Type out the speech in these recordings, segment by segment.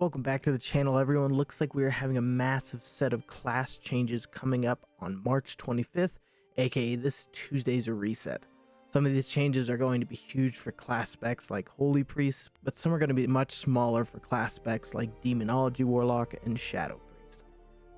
Welcome back to the channel, everyone. Looks like we are having a massive set of class changes coming up on March 25th, aka this Tuesday's reset. Some of these changes are going to be huge for class specs like Holy Priest, but some are going to be much smaller for class specs like Demonology Warlock and Shadow Priest.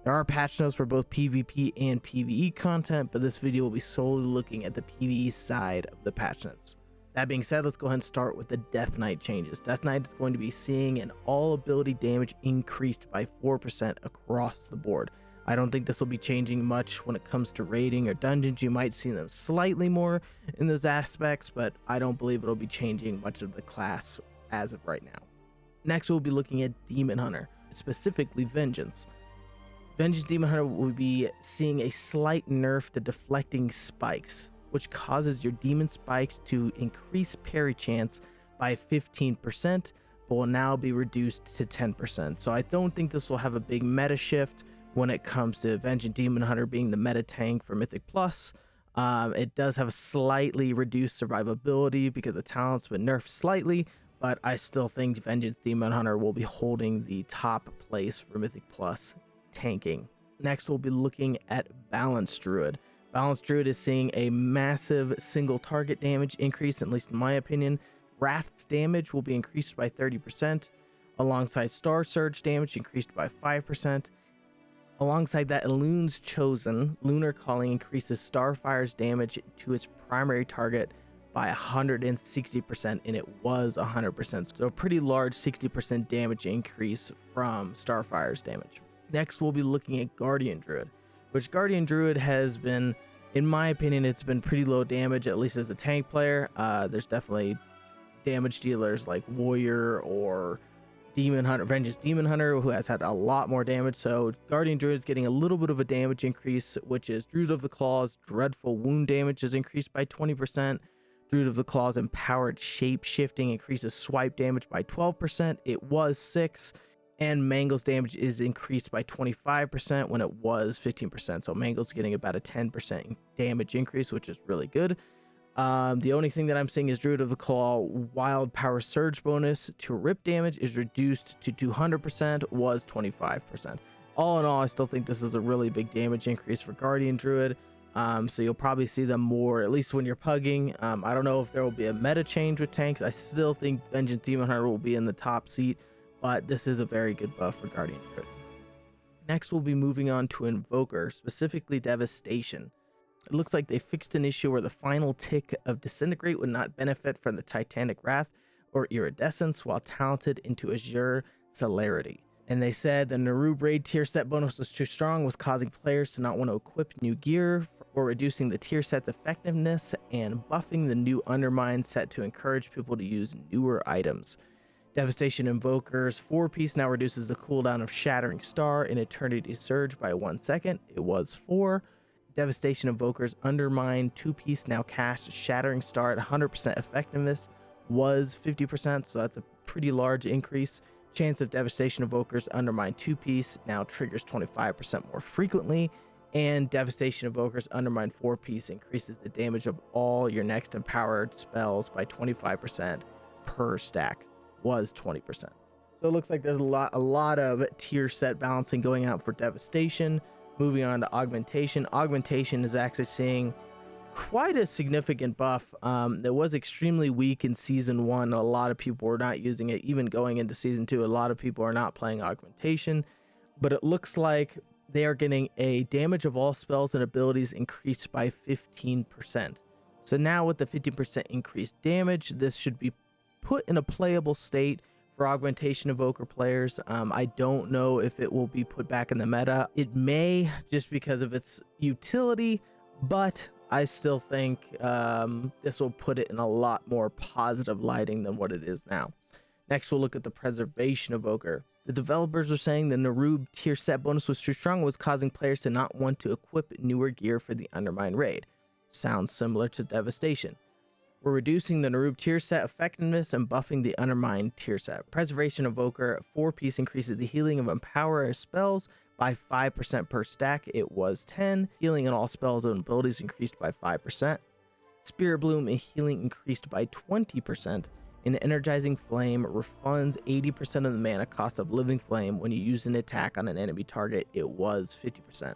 There are patch notes for both PvP and PvE content, but this video will be solely looking at the PvE side of the patch notes. That being said, let's go ahead and start with the Death Knight changes. Death Knight is going to be seeing an all ability damage increased by 4% across the board. I don't think this will be changing much when it comes to raiding or dungeons. You might see them slightly more in those aspects, but I don't believe it'll be changing much of the class as of right now. Next, we'll be looking at Demon Hunter, specifically Vengeance. Vengeance Demon Hunter will be seeing a slight nerf to deflecting spikes, which causes your demon spikes to increase parry chance by 15%, but will now be reduced to 10%. So I don't think this will have a big meta shift when it comes to Vengeance Demon Hunter being the meta tank for Mythic Plus. It does have a slightly reduced survivability because the talent's been nerfed slightly, but I still think Vengeance Demon Hunter will be holding the top place for Mythic Plus tanking. Next, we'll be looking at Balanced Druid. Balanced Druid is seeing a massive single target damage increase, at least in my opinion. Wrath's damage will be increased by 30%, alongside Star Surge damage increased by 5%. Alongside that, Elune's Chosen, Lunar Calling increases Starfire's damage to its primary target by 160%, and it was 100%. So a pretty large 60% damage increase from Starfire's damage. Next, we'll be looking at Guardian Druid, which Guardian Druid has been, in my opinion, it's been pretty low damage, at least as a tank player. There's definitely damage dealers like Warrior or Demon Hunter, Vengeance Demon Hunter, who has had a lot more damage. So Guardian Druid is getting a little bit of a damage increase, which is Druid of the Claws dreadful wound damage is increased by 20%. Druid of the Claws empowered shape shifting increases swipe damage by 12%. It was 6%. And Mangle's damage is increased by 25% when it was 15%. So Mangle's getting about a 10% damage increase, which is really good. The only thing that I'm seeing is Druid of the Claw wild power surge bonus to rip damage is reduced to 200%, was 25%. All in all, I still think this is a really big damage increase for Guardian Druid. So you'll probably see them more, at least when you're pugging. I don't know if there will be a meta change with tanks. I still think Vengeance Demon Hunter will be in the top seat, but this is a very good buff for Guardian Druid. Next, we'll be moving on to Invoker, specifically Devastation. It looks like they fixed an issue where the final tick of Disintegrate would not benefit from the Titanic Wrath or Iridescence while talented into Azure Celerity. And they said the Nerub raid tier set bonus was too strong, was causing players to not want to equip new gear, or reducing the tier set's effectiveness and buffing the new Undermine set to encourage people to use newer items. Devastation Invoker's 4-piece now reduces the cooldown of Shattering Star and Eternity Surge by 1 second. It was 4. Devastation Invoker's Undermine 2-piece now casts Shattering Star at 100% effectiveness, was 50%, so that's a pretty large increase. Chance of Devastation Invoker's Undermine 2-piece now triggers 25% more frequently, and Devastation Invoker's Undermine 4-piece increases the damage of all your next empowered spells by 25% per stack. Was 20%. So it looks like there's a lot of tier set balancing going out for Devastation. Moving on to Augmentation. Augmentation is actually seeing quite a significant buff. It was extremely weak in season 1. A lot of people were not using it. Even going into season 2, a lot of people are not playing Augmentation, but it looks like they are getting a damage of all spells and abilities increased by 15%. So now with the 50% increased damage, this should be put in a playable state for Augmentation Evoker players. I don't know if it will be put back in the meta. It may, just because of its utility, but I still think this will put it in a lot more positive lighting than what it is now. Next, we'll look at the Preservation Evoker. The developers are saying the Nerub tier set bonus was too strong, was causing players to not want to equip newer gear for the Undermine raid. Sounds similar to Devastation. We're reducing the Nerub tier set effectiveness and buffing the Undermine tier set. Preservation Evoker 4-piece increases the healing of empower spells by 5% per stack. It was 10. Healing in all spells and abilities increased by 5%. Spirit Bloom and healing increased by 20%. An energizing flame refunds 80% of the mana cost of living flame when you use an attack on an enemy target. It was 50%.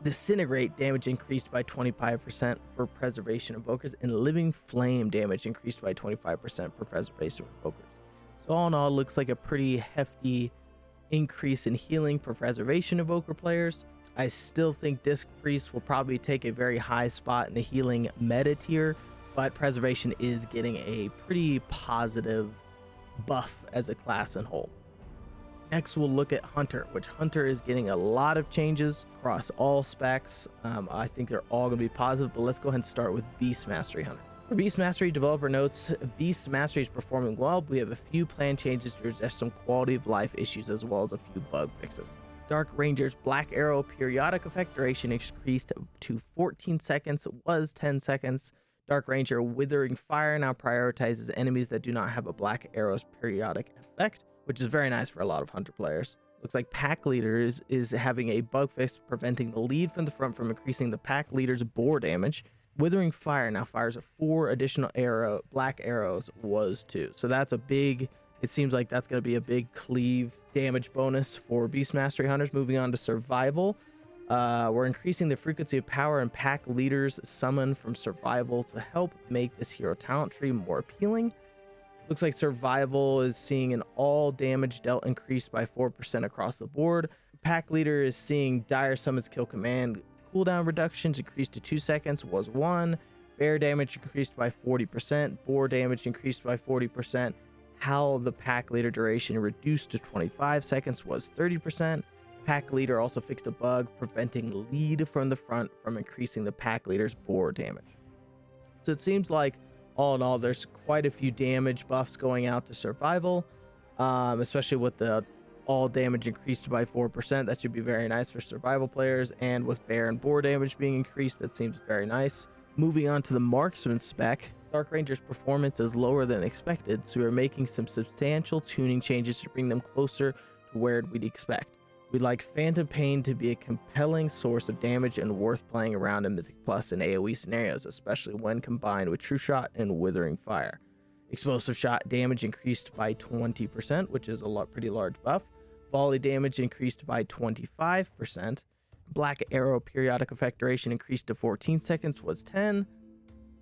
Disintegrate damage increased by 25% for preservation evokers, and living flame damage increased by 25% for preservation evokers. So all in all, it looks like a pretty hefty increase in healing for preservation evoker players. I still think Disc Priest will probably take a very high spot in the healing meta tier, but preservation is getting a pretty positive buff as a class in whole. Next, we'll look at Hunter, which Hunter is getting a lot of changes across all specs. I think they're all going to be positive, but let's go ahead and start with Beast Mastery Hunter. For Beast Mastery, developer notes Beast Mastery is performing well, but we have a few planned changes to address some quality of life issues as well as a few bug fixes. Dark Ranger's Black Arrow periodic effect duration increased to 14 seconds, was 10 seconds. Dark Ranger Withering Fire now prioritizes enemies that do not have a Black Arrow's periodic effect, which is very nice for a lot of Hunter players. Looks like Pack Leader is having a bug fix preventing the lead from the front from increasing the Pack Leader's bore damage. Withering Fire now fires 4 additional black arrows, was 2. So that's a big, it seems like that's going to be a big cleave damage bonus for Beast Mastery Hunters. Moving on to Survival. We're increasing the frequency of power and Pack Leaders summon from Survival to help make this hero talent tree more appealing. Looks like Survival is seeing an all damage dealt increased by 4% across the board. Pack Leader is seeing Dire Summons Kill Command cooldown reductions increased to 2 seconds, was 1. Bear damage increased by 40%. Boar damage increased by 40%. Howl the Pack Leader duration reduced to 25 seconds, was 30%. Pack Leader also fixed a bug preventing lead from the front from increasing the Pack Leader's boar damage. So it seems like all in all, there's quite a few damage buffs going out to Survival, especially with the all damage increased by 4%. That should be very nice for Survival players, and with Bear and Boar damage being increased, that seems very nice. Moving on to the Marksman spec, Dark Ranger's performance is lower than expected, so we're making some substantial tuning changes to bring them closer to where we'd expect. We'd like Phantom Pain to be a compelling source of damage and worth playing around in Mythic Plus and AoE scenarios, especially when combined with True Shot and Withering Fire. Explosive Shot damage increased by 20%, which is a pretty large buff. Volley damage increased by 25%. Black Arrow periodic effect duration increased to 14 seconds, was 10.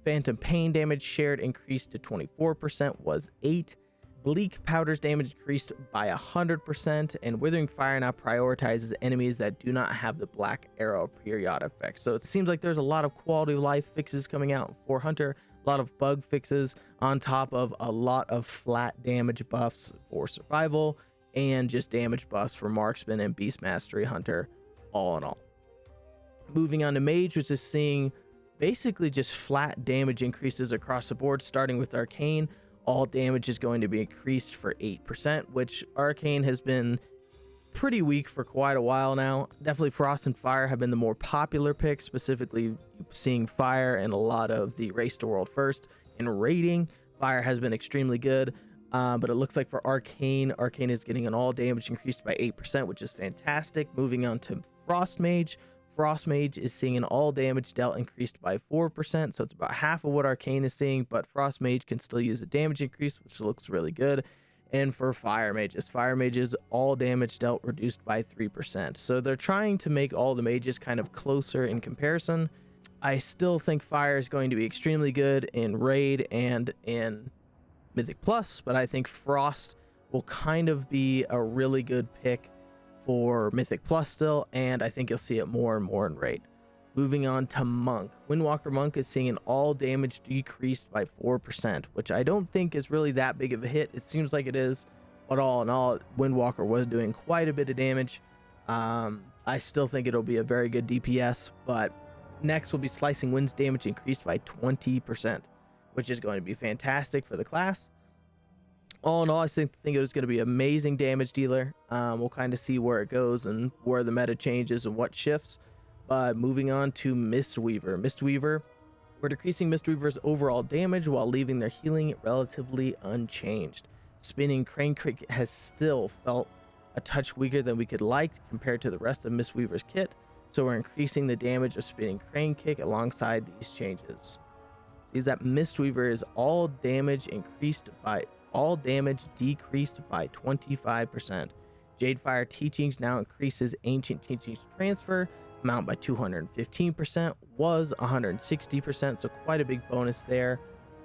Phantom Pain damage shared increased to 24%, was 8. Bleak Powder's damage increased by 100%, and Withering Fire now prioritizes enemies that do not have the Black Arrow periodic effect. So it seems like there's a lot of quality of life fixes coming out for Hunter, a lot of bug fixes on top of a lot of flat damage buffs for Survival, and just damage buffs for Marksman and Beast Mastery Hunter, all in all. Moving on to Mage, which is seeing basically just flat damage increases across the board, starting with Arcane. All damage is going to be increased for 8%, which Arcane has been pretty weak for quite a while now. Definitely Frost and Fire have been the more popular picks, specifically seeing Fire in a lot of the Race to World First. In raiding, Fire has been extremely good, but it looks like for Arcane is getting an all damage increased by 8%, which is fantastic. Moving on to Frost Mage. Frost Mage is seeing an all damage dealt increased by 4%, so it's about half of what Arcane is seeing, but Frost Mage can still use a damage increase, which looks really good. And for Fire Mages, all damage dealt reduced by 3%. So they're trying to make all the mages kind of closer in comparison. I still think Fire is going to be extremely good in Raid and in Mythic Plus, but I think Frost will kind of be a really good pick for Mythic Plus still, and I think you'll see it more and more in Raid. Moving on to Monk. Windwalker Monk is seeing an all damage decreased by 4%, which I don't think is really that big of a hit. It seems like it is, but all in all, Windwalker was doing quite a bit of damage. I still think it'll be a very good DPS, but next will be Slicing Winds damage increased by 20%, which is going to be fantastic for the class. All in all, I think it was going to be an amazing damage dealer. We'll kind of see where it goes and where the meta changes and what shifts. But moving on to Mistweaver. Mistweaver, we're decreasing Mistweaver's overall damage while leaving their healing relatively unchanged. Spinning Crane Kick has still felt a touch weaker than we could like compared to the rest of Mistweaver's kit, so we're increasing the damage of Spinning Crane Kick alongside these changes. See that Mistweaver is all damage increased by all damage decreased by 25%. Jadefire Teachings now increases Ancient Teachings transfer amount by 215%, was 160%, so quite a big bonus there.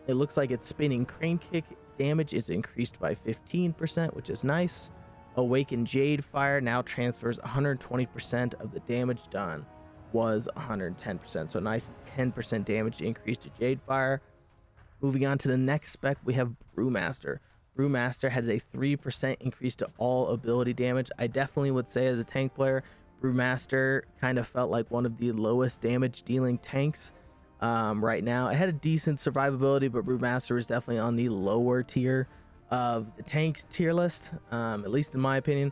It looks like its spinning crane kick damage is increased by 15%, which is nice. Awakened Jadefire now transfers 120% of the damage done, was 110%, so nice 10% damage increase to Jadefire. Moving on to the next spec, we have Brewmaster. Brewmaster has a 3% increase to all ability damage. I definitely would say as a tank player, Brewmaster kind of felt like one of the lowest damage dealing tanks right now. It had a decent survivability, but Brewmaster is definitely on the lower tier of the tanks tier list, at least in my opinion.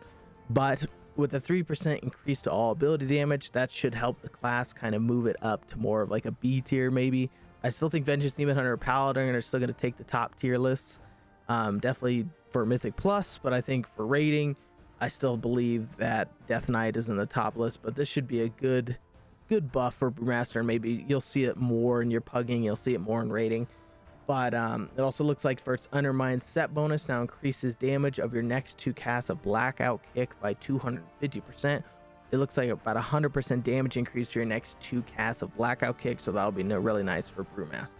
But with a 3% increase to all ability damage, that should help the class kind of move it up to more of like a B tier maybe. I still think Vengeance Demon Hunter or Paladin are still going to take the top tier lists, definitely for Mythic Plus, but I think for rating, I still believe that Death Knight is in the top list, but this should be a good buff for Brewmaster, and maybe you'll see it more in your pugging, you'll see it more in rating. But it also looks like for its Undermine set bonus now increases damage of your next 2 casts of Blackout Kick by 250%. It looks like about 100% damage increase to your next 2 casts of Blackout Kick, so that'll be really nice for Brewmasters.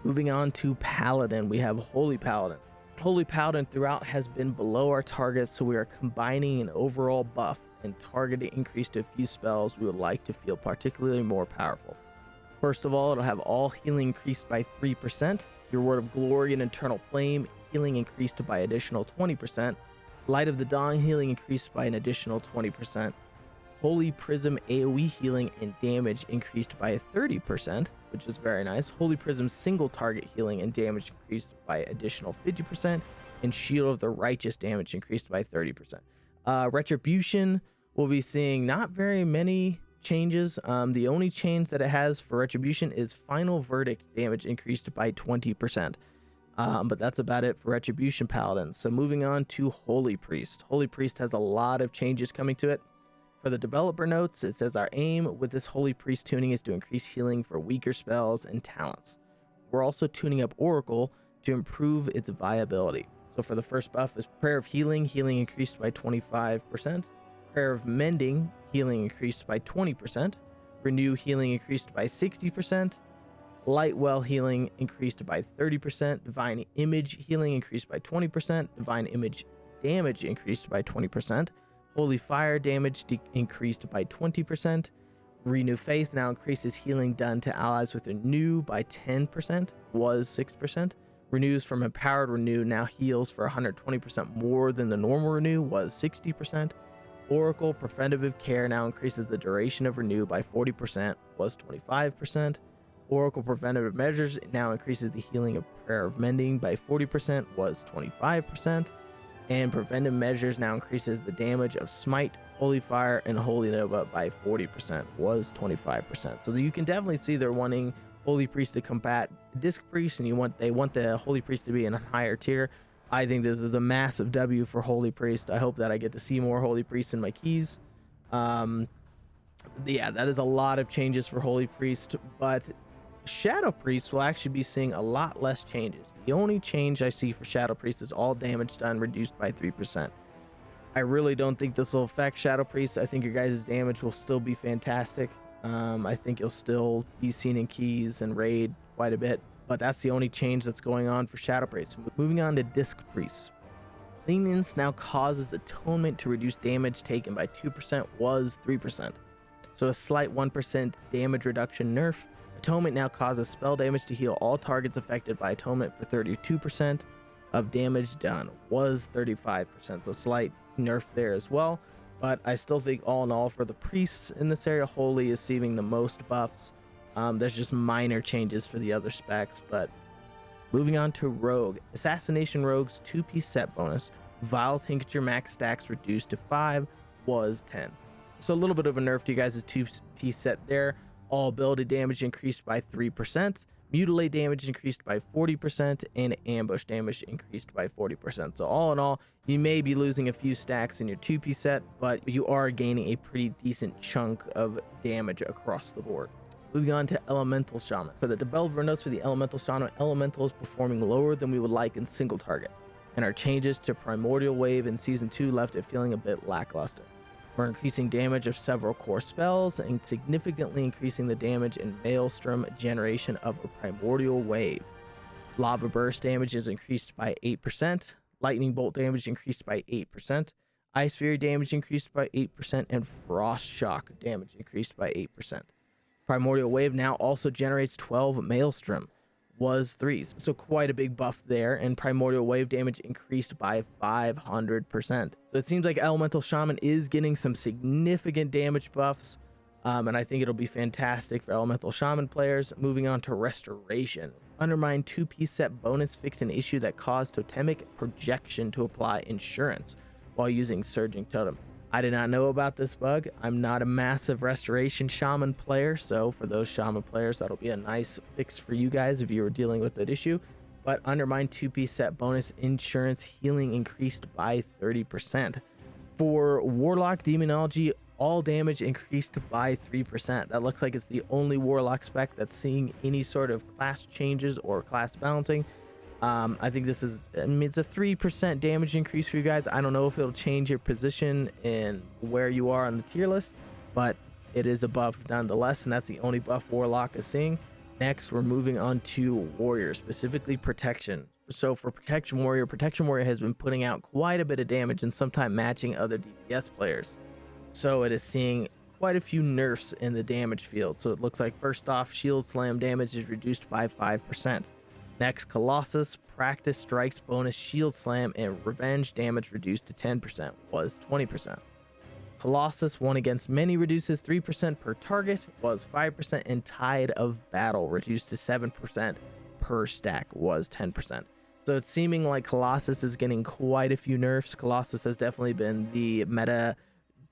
Moving on to Paladin, we have Holy Paladin. Holy Paladin throughout has been below our target, so we are combining an overall buff and targeted increase to a few spells we would like to feel particularly more powerful. First of all, it'll have all healing increased by 3%, your Word of Glory and Eternal Flame healing increased by additional 20%, Light of the Dawn healing increased by an additional 20%, Holy Prism AoE healing and damage increased by 30%, which is very nice. Holy Prism single target healing and damage increased by additional 50%, and Shield of the Righteous damage increased by 30%. Retribution, we'll be seeing not very many changes. The only change that it has for Retribution is Final Verdict damage increased by 20%. But that's about it for Retribution Paladin. So moving on to Holy Priest. Holy Priest has a lot of changes coming to it. For the developer notes, it says our aim with this Holy Priest tuning is to increase healing for weaker spells and talents. We're also tuning up Oracle to improve its viability. So for the first buff is Prayer of Healing, healing increased by 25%. Prayer of Mending, healing increased by 20%. Renew, healing increased by 60%. Lightwell, healing increased by 30%. Divine Image, healing increased by 20%. Divine Image damage increased by 20%. Holy Fire damage increased by 20%. Renew Faith now increases healing done to allies with Renew by 10%, was 6%. Renews from Empowered Renew now heals for 120% more than the normal Renew, was 60%. Oracle Preventative Care now increases the duration of Renew by 40%, was 25%. Oracle Preventative Measures now increases the healing of Prayer of Mending by 40%, was 25%. And Preventive Measures now increases the damage of Smite, Holy Fire, and Holy Nova by 40%, was 25%. So you can definitely see they're wanting Holy Priest to combat Disc Priest, and they want the Holy Priest to be in a higher tier. I think this is a massive W for Holy Priest. I hope that I get to see more Holy Priests in my keys. Yeah, that is a lot of changes for Holy Priest, but Shadow Priest will actually be seeing a lot less changes. The only change I see for Shadow Priest is all damage done reduced by 3%. I really don't think this will affect Shadow Priest. I think your guys' damage will still be fantastic. I think you'll still be seen in keys and raid quite a bit, but that's the only change that's going on for Shadow Priest. Moving on to Disc Priest. Lenience now causes Atonement to reduce damage taken by 2%, was 3%. So a slight 1% damage reduction nerf. Atonement now causes spell damage to heal all targets affected by Atonement for 32% of damage done, was 35%. So slight nerf there as well. But I still think all in all for the priests in this area, Holy is receiving the most buffs. There's just minor changes for the other specs. But moving on to Rogue. Assassination Rogue's 2-piece set bonus, Vile Tincture max stacks reduced to 5, was 10. So a little bit of a nerf to you guys' 2-piece set there. All ability damage increased by 3%, Mutilate damage increased by 40%, and Ambush damage increased by 40%. So all in all, you may be losing a few stacks in your 2-piece set, but you are gaining a pretty decent chunk of damage across the board. Moving on to Elemental Shaman. For the developer notes for the Elemental Shaman, Elemental is performing lower than we would like in single target, and our changes to Primordial Wave in Season 2 left it feeling a bit lackluster. We're increasing damage of several core spells and significantly increasing the damage and Maelstrom generation of a Primordial Wave. Lava Burst damage is increased by 8%, Lightning Bolt damage increased by 8%, Ice Fury damage increased by 8%, and Frost Shock damage increased by 8%. Primordial Wave now also generates 12 Maelstrom, was 3, so quite a big buff there, and Primordial Wave damage increased by 500%. So it seems like Elemental Shaman is getting some significant damage buffs, and I think it'll be fantastic for Elemental Shaman players. Moving on to Restoration. Undermine 2-piece set bonus fixed an issue that caused Totemic Projection to apply insurance while using Surging Totem. I did not know about this bug. I'm not a massive Restoration Shaman player, so for those Shaman players, that'll be a nice fix for you guys if you were dealing with that issue. But Undermine 2-piece set bonus insurance healing increased by 30%. For Warlock Demonology, all damage increased by 3%. That looks like it's the only Warlock spec that's seeing any sort of class changes or class balancing. I think this is, it's a 3% damage increase for you guys. I don't know if it'll change your position and where you are on the tier list, but it is a buff nonetheless, and that's the only buff Warlock is seeing. Next, we're moving on to Warrior, specifically Protection. So for Protection Warrior has been putting out quite a bit of damage and sometimes matching other DPS players. So it is seeing quite a few nerfs in the damage field. So it looks like first off, Shield Slam damage is reduced by 5%. Next, Colossus, Practice Strikes bonus Shield Slam and Revenge damage reduced to 10%, was 20%. Colossus, One Against Many reduces 3% per target, was 5%, and Tide of Battle reduced to 7% per stack, was 10%. So it's seeming like Colossus is getting quite a few nerfs. Colossus has definitely been the meta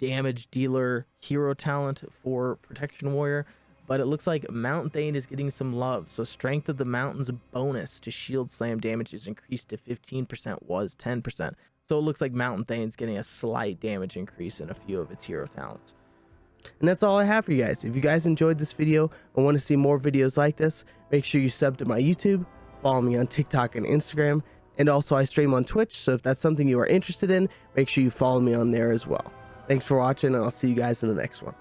damage dealer hero talent for Protection Warrior, but it looks like Mountain Thane is getting some love. So Strength of the Mountains bonus to Shield Slam damage is increased to 15%, was 10%. So it looks like Mountain Thane's getting a slight damage increase in a few of its hero talents. And that's all I have for you guys. If you guys enjoyed this video and want to see more videos like this, make sure you sub to my YouTube, follow me on TikTok and Instagram, and also I stream on Twitch, so if that's something you are interested in, make sure you follow me on there as well. Thanks for watching, and I'll see you guys in the next one.